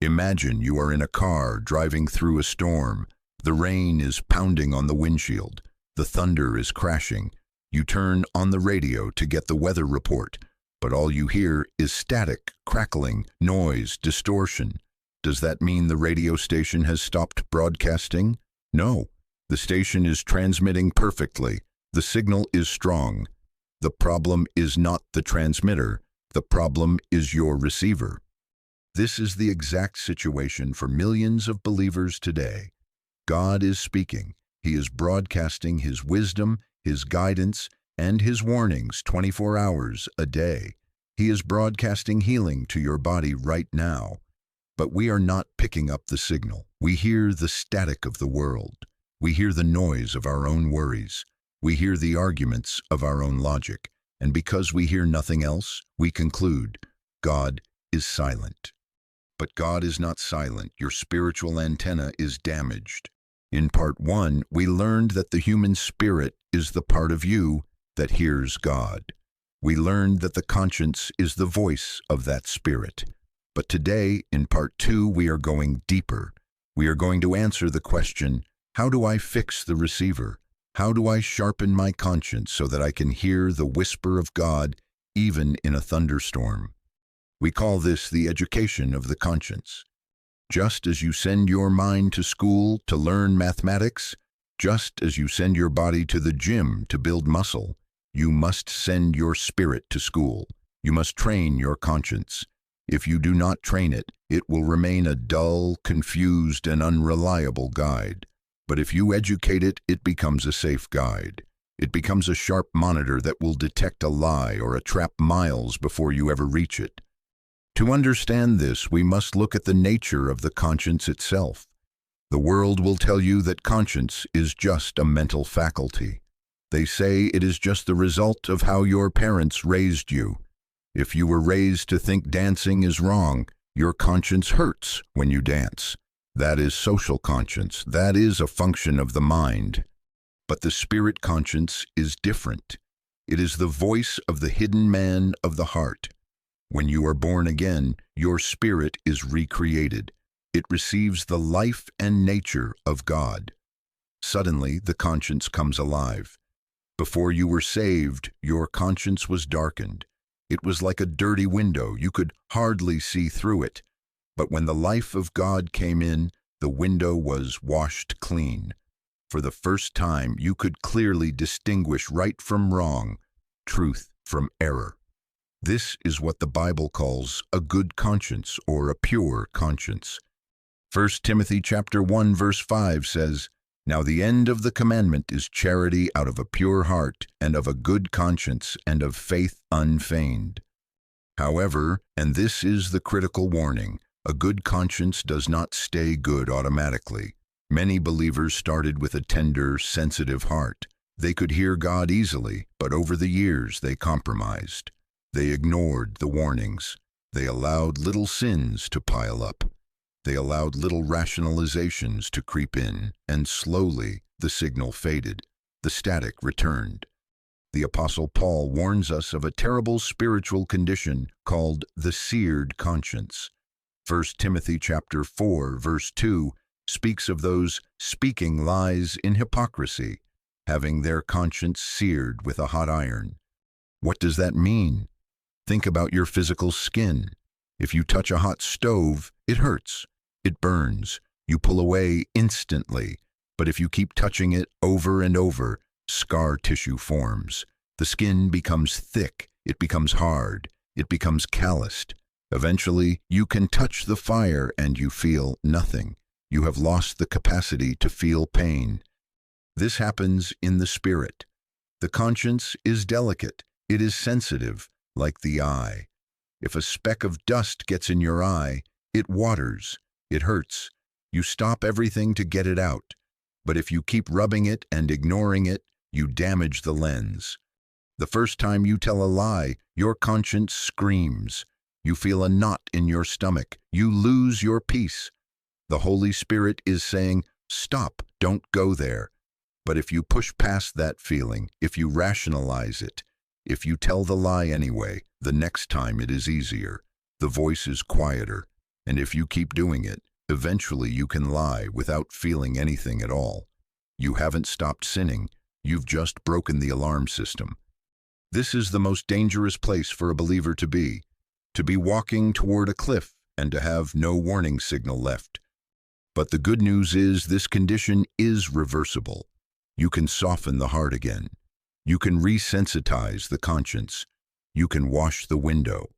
Imagine you are in a car driving through a storm. The rain is pounding on the windshield. The thunder is crashing. You turn on the radio to get the weather report, but all you hear is static, crackling, noise, distortion. Does that mean the radio station has stopped broadcasting? No. The station is transmitting perfectly. The signal is strong. The problem is not the transmitter. The problem is your receiver. This is the exact situation for millions of believers today. God is speaking. He is broadcasting His wisdom, His guidance, and His warnings 24 hours a day. He is broadcasting healing to your body right now. But we are not picking up the signal. We hear the static of the world. We hear the noise of our own worries. We hear the arguments of our own logic. And because we hear nothing else, we conclude, God is silent. But God is not silent. Your spiritual antenna is damaged. In part 1, we learned that the human spirit is the part of you that hears God. We learned that the conscience is the voice of that spirit. But today, in part 2, we are going deeper. We are going to answer the question, how do I fix the receiver? How do I sharpen my conscience so that I can hear the whisper of God even in a thunderstorm? We call this the education of the conscience. Just as you send your mind to school to learn mathematics, just as you send your body to the gym to build muscle, you must send your spirit to school. You must train your conscience. If you do not train it, it will remain a dull, confused, and unreliable guide. But if you educate it, it becomes a safe guide. It becomes a sharp monitor that will detect a lie or a trap miles before you ever reach it. To understand this, we must look at the nature of the conscience itself. The world will tell you that conscience is just a mental faculty. They say it is just the result of how your parents raised you. If you were raised to think dancing is wrong, your conscience hurts when you dance. That is social conscience. That is a function of the mind. But the spirit conscience is different. It is the voice of the hidden man of the heart. When you are born again, your spirit is recreated. It receives the life and nature of God. Suddenly, the conscience comes alive. Before you were saved, your conscience was darkened. It was like a dirty window. You could hardly see through it. But when the life of God came in, the window was washed clean. For the first time, you could clearly distinguish right from wrong, truth from error. This is what the Bible calls a good conscience or a pure conscience. 1 Timothy chapter 1 verse 5 says, "Now the end of the commandment is charity out of a pure heart and of a good conscience and of faith unfeigned." However, and this is the critical warning, a good conscience does not stay good automatically. Many believers started with a tender, sensitive heart. They could hear God easily, but over the years they compromised. They ignored the warnings. They allowed little sins to pile up. They allowed little rationalizations to creep in, and slowly the signal faded. The static returned. The Apostle Paul warns us of a terrible spiritual condition called the seared conscience. 1 Timothy chapter 4 verse 2 speaks of those speaking lies in hypocrisy, having their conscience seared with a hot iron. What does that mean? Think about your physical skin. If you touch a hot stove, it hurts. It burns. You pull away instantly. But if you keep touching it over and over, scar tissue forms. The skin becomes thick. It becomes hard. It becomes calloused. Eventually, you can touch the fire and you feel nothing. You have lost the capacity to feel pain. This happens in the spirit. The conscience is delicate. It is sensitive, like the eye. If a speck of dust gets in your eye, it waters. It hurts. You stop everything to get it out. But if you keep rubbing it and ignoring it, you damage the lens. The first time you tell a lie, your conscience screams. You feel a knot in your stomach. You lose your peace. The Holy Spirit is saying, stop, don't go there. But if you push past that feeling, if you rationalize it, if you tell the lie anyway, the next time it is easier. The voice is quieter. And if you keep doing it, eventually you can lie without feeling anything at all. You haven't stopped sinning, you've just broken the alarm system. This is the most dangerous place for a believer to be walking toward a cliff and to have no warning signal left. But the good news is this condition is reversible. You can soften the heart again. You can resensitize the conscience. You can wash the window.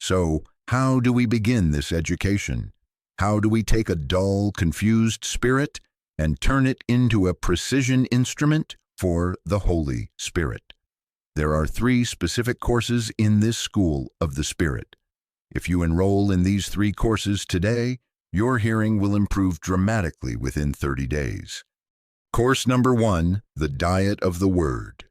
So, how do we begin this education? How do we take a dull, confused spirit and turn it into a precision instrument for the Holy Spirit? There are 3 specific courses in this school of the Spirit. If you enroll in these 3 courses today, your hearing will improve dramatically within 30 days. Course number 1, the diet of the Word.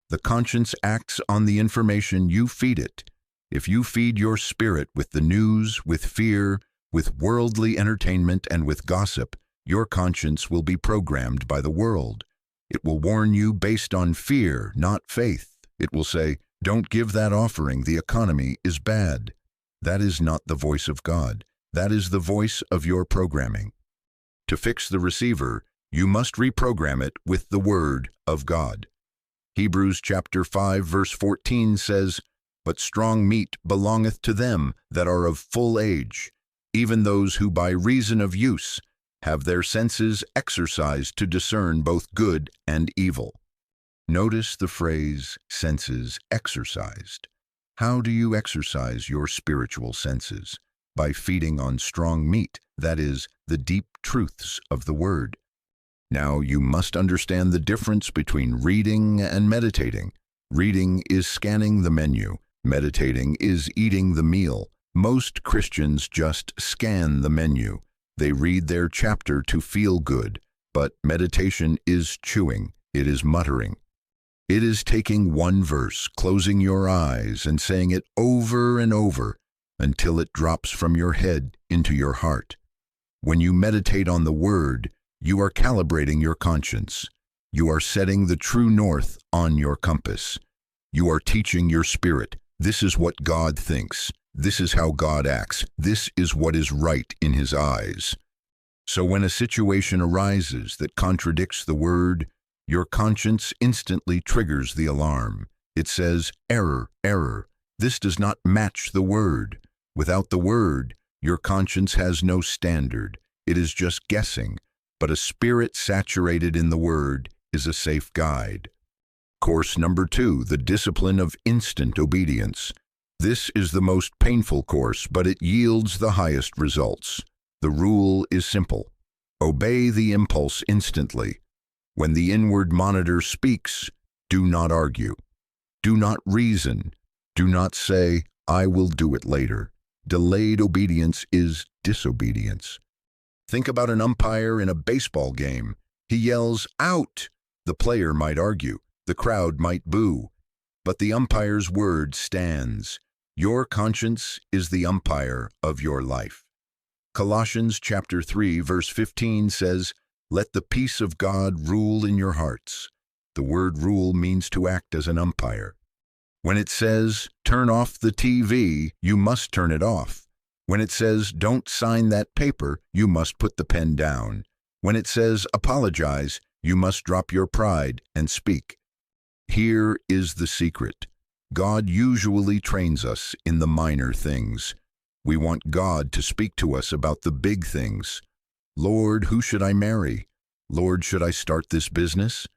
The conscience acts on the information you feed it. If you feed your spirit with the news, with fear, with worldly entertainment, and with gossip, your conscience will be programmed by the world. It will warn you based on fear, not faith. It will say, "Don't give that offering, the economy is bad." That is not the voice of God. That is the voice of your programming. To fix the receiver, you must reprogram it with the Word of God. Hebrews chapter 5 verse 14 says, "But strong meat belongeth to them that are of full age, even those who by reason of use have their senses exercised to discern both good and evil." Notice the phrase, senses exercised. How do you exercise your spiritual senses? By feeding on strong meat, that is, the deep truths of the Word. Now, you must understand the difference between reading and meditating. Reading is scanning the menu. Meditating is eating the meal. Most Christians just scan the menu. They read their chapter to feel good, but meditation is chewing. It is muttering. It is taking one verse, closing your eyes, and saying it over and over until it drops from your head into your heart. When you meditate on the Word, you are calibrating your conscience. You are setting the true north on your compass. You are teaching your spirit, this is what God thinks. This is how God acts. This is what is right in His eyes. So when a situation arises that contradicts the Word, your conscience instantly triggers the alarm. It says, "Error, error. This does not match the Word." Without the Word, your conscience has no standard. It is just guessing. But a spirit saturated in the Word is a safe guide. Course number 2, the discipline of instant obedience. This is the most painful course, but it yields the highest results. The rule is simple. Obey the impulse instantly. When the inward monitor speaks, do not argue. Do not reason. Do not say, "I will do it later." Delayed obedience is disobedience. Think about an umpire in a baseball game. He yells, "Out!" The player might argue. The crowd might boo. But the umpire's word stands. Your conscience is the umpire of your life. Colossians chapter 3 verse 15 says, "Let the peace of God rule in your hearts." The word rule means to act as an umpire. When it says, "Turn off the TV," you must turn it off. When it says, "Don't sign that paper," you must put the pen down. When it says, "Apologize," you must drop your pride and speak. Here is the secret. God usually trains us in the minor things. We want God to speak to us about the big things. "Lord, who should I marry? Lord, should I start this business?"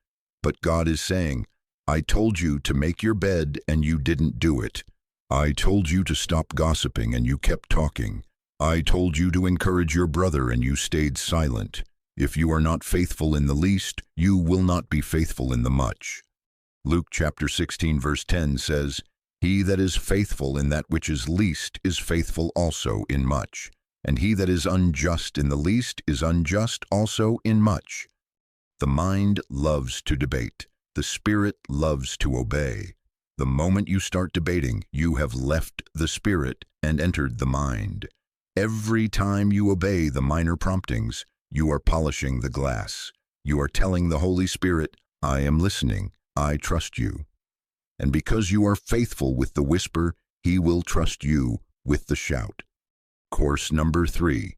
But God is saying, "I told you to make your bed and you didn't do it. I told you to stop gossiping and you kept talking. I told you to encourage your brother and you stayed silent. If you are not faithful in the least, you will not be faithful in the much." Luke chapter 16 verse 10 says, "He that is faithful in that which is least is faithful also in much. And he that is unjust in the least is unjust also in much." The mind loves to debate. The spirit loves to obey. The moment you start debating, you have left the spirit and entered the mind. Every time you obey the minor promptings, you are polishing the glass. You are telling the Holy Spirit, "I am listening. I trust you." And because you are faithful with the whisper, He will trust you with the shout. Course number 3,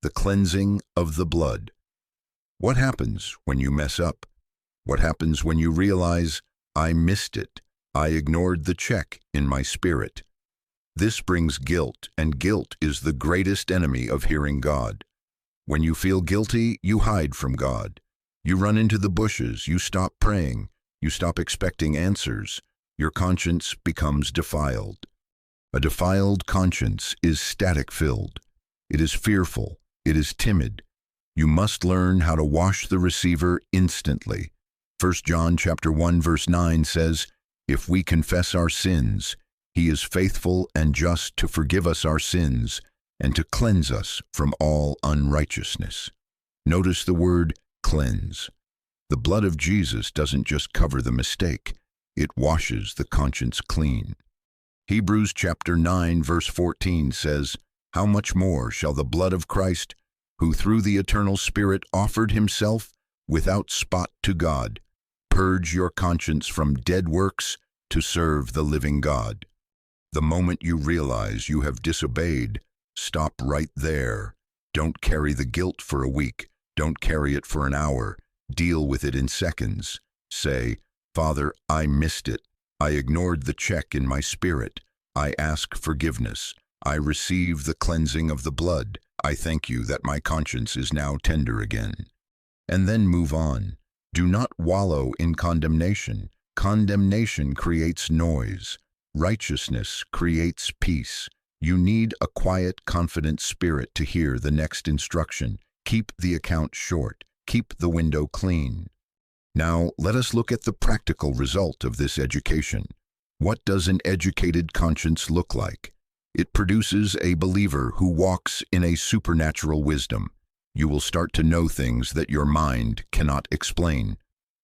the cleansing of the blood. What happens when you mess up? What happens when you realize, I missed it, I ignored the check in my spirit? This brings guilt, and guilt is the greatest enemy of hearing God. When you feel guilty, you hide from God. You run into the bushes, you stop praying, you stop expecting answers. Your conscience becomes defiled. A defiled conscience is static-filled. It is fearful. It is timid. You must learn how to wash the receiver instantly. 1 John chapter 1 verse 9 says, if we confess our sins, He is faithful and just to forgive us our sins and to cleanse us from all unrighteousness. Notice the word cleanse. The blood of Jesus doesn't just cover the mistake, it washes the conscience clean. Hebrews chapter 9 verse 14 says, how much more shall the blood of Christ, who through the eternal Spirit offered Himself without spot to God, purge your conscience from dead works to serve the living God? The moment you realize you have disobeyed, stop right there. Don't carry the guilt for a week. Don't carry it for an hour. Deal with it in seconds. Say, Father, I missed it. I ignored the check in my spirit. I ask forgiveness. I receive the cleansing of the blood. I thank you that my conscience is now tender again. And then move on. Do not wallow in condemnation. Condemnation creates noise. Righteousness creates peace. You need a quiet, confident spirit to hear the next instruction. Keep the account short. Keep the window clean. Now, let us look at the practical result of this education. What does an educated conscience look like? It produces a believer who walks in a supernatural wisdom. You will start to know things that your mind cannot explain.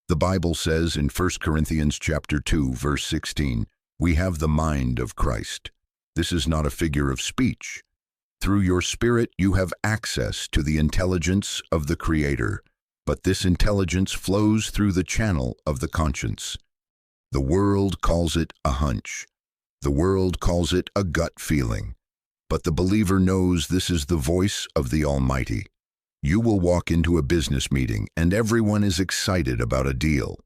The Bible says in 1 Corinthians chapter 2, verse 16, we have the mind of Christ. This is not a figure of speech. Through your spirit, you have access to the intelligence of the Creator, but this intelligence flows through the channel of the conscience. The world calls it a hunch. The world calls it a gut feeling. But the believer knows this is the voice of the Almighty. You will walk into a business meeting and everyone is excited about a deal.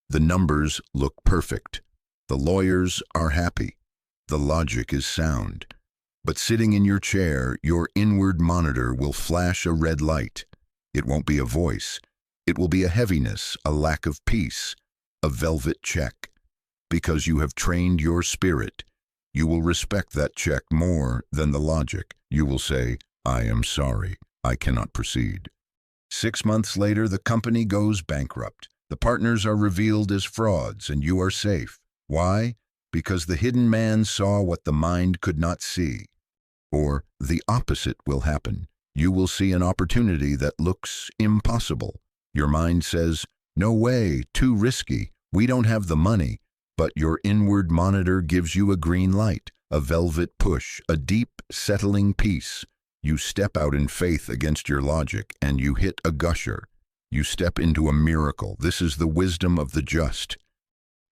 The numbers look perfect. The lawyers are happy. The logic is sound. But sitting in your chair, your inward monitor will flash a red light. It won't be a voice. It will be a heaviness, a lack of peace, a velvet check. Because you have trained your spirit, you will respect that check more than the logic. You will say, I am sorry, I cannot proceed. 6 months later, the company goes bankrupt. The partners are revealed as frauds and you are safe. Why? Because the hidden man saw what the mind could not see. Or the opposite will happen. You will see an opportunity that looks impossible. Your mind says, no way, too risky, we don't have the money. But your inward monitor gives you a green light, a velvet push, a deep, settling peace. You step out in faith against your logic and you hit a gusher. You step into a miracle. This is the wisdom of the just.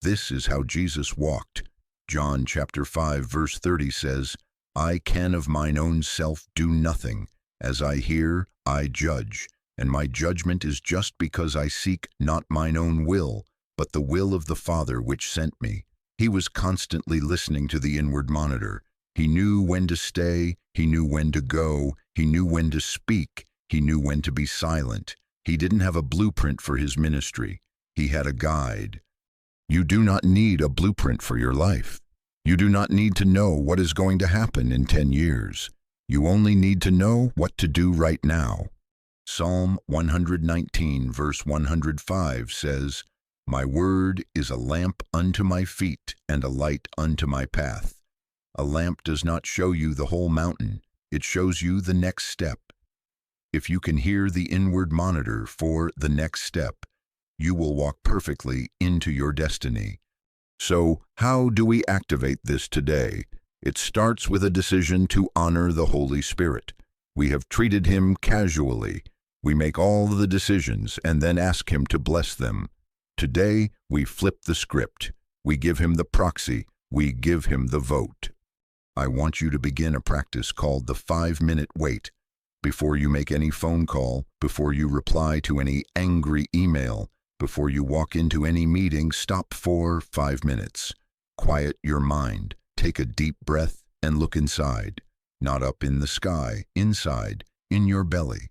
This is how Jesus walked. John chapter 5 verse 30 says, I can of mine own self do nothing. As I hear, I judge, and my judgment is just because I seek not mine own will, but the will of the Father which sent me. He was constantly listening to the inward monitor. He knew when to stay, he knew when to go, he knew when to speak, he knew when to be silent. He didn't have a blueprint for his ministry. He had a guide. You do not need a blueprint for your life. You do not need to know what is going to happen in 10 years. You only need to know what to do right now. Psalm 119 verse 105 says, my word is a lamp unto my feet and a light unto my path. A lamp does not show you the whole mountain. It shows you the next step. If you can hear the inward monitor for the next step, you will walk perfectly into your destiny. So, how do we activate this today? It starts with a decision to honor the Holy Spirit. We have treated Him casually. We make all the decisions and then ask Him to bless them. Today, we flip the script. We give Him the proxy. We give Him the vote. I want you to begin a practice called the 5-minute wait. Before you make any phone call, before you reply to any angry email, before you walk into any meeting, stop for 5 minutes. Quiet your mind, take a deep breath, and look inside. Not up in the sky, inside, in your belly.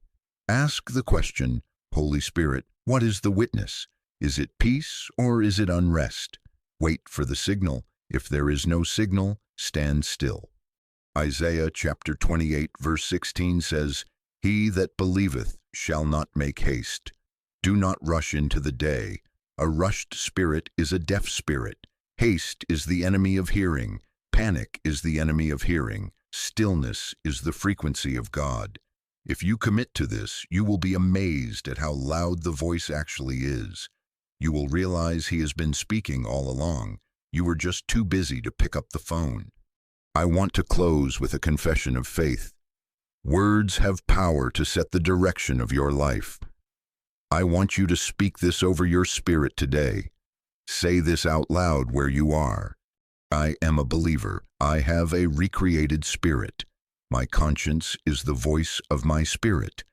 Ask the question, Holy Spirit, what is the witness? Is it peace or is it unrest? Wait for the signal. If there is no signal, stand still. Isaiah chapter 28 verse 16 says, "He that believeth shall not make haste. Do not rush into the day. A rushed spirit is a deaf spirit. Haste is the enemy of hearing. Panic is the enemy of hearing. Stillness is the frequency of God." If you commit to this, you will be amazed at how loud the voice actually is. You will realize he has been speaking all along. You were just too busy to pick up the phone. I want to close with a confession of faith. Words have power to set the direction of your life. I want you to speak this over your spirit today. Say this out loud where you are. I am a believer. I have a recreated spirit. My conscience is the voice of my spirit,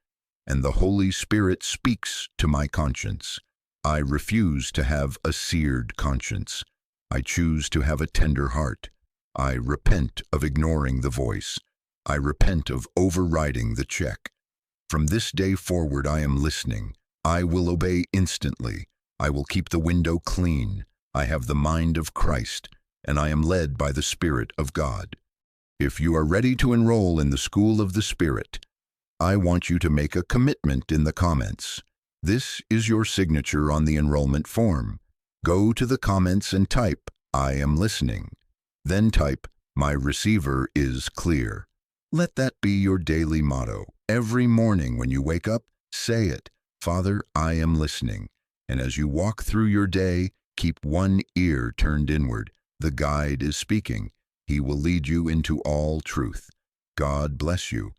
and the Holy Spirit speaks to my conscience. I refuse to have a seared conscience. I choose to have a tender heart. I repent of ignoring the voice. I repent of overriding the check. From this day forward, I am listening. I will obey instantly. I will keep the window clean. I have the mind of Christ, and I am led by the Spirit of God. If you are ready to enroll in the School of the Spirit, I want you to make a commitment in the comments. This is your signature on the enrollment form. Go to the comments and type, "I am listening." Then type, "My receiver is clear." Let that be your daily motto. Every morning when you wake up, say it, "Father, I am listening." And as you walk through your day, keep one ear turned inward. The guide is speaking. He will lead you into all truth. God bless you.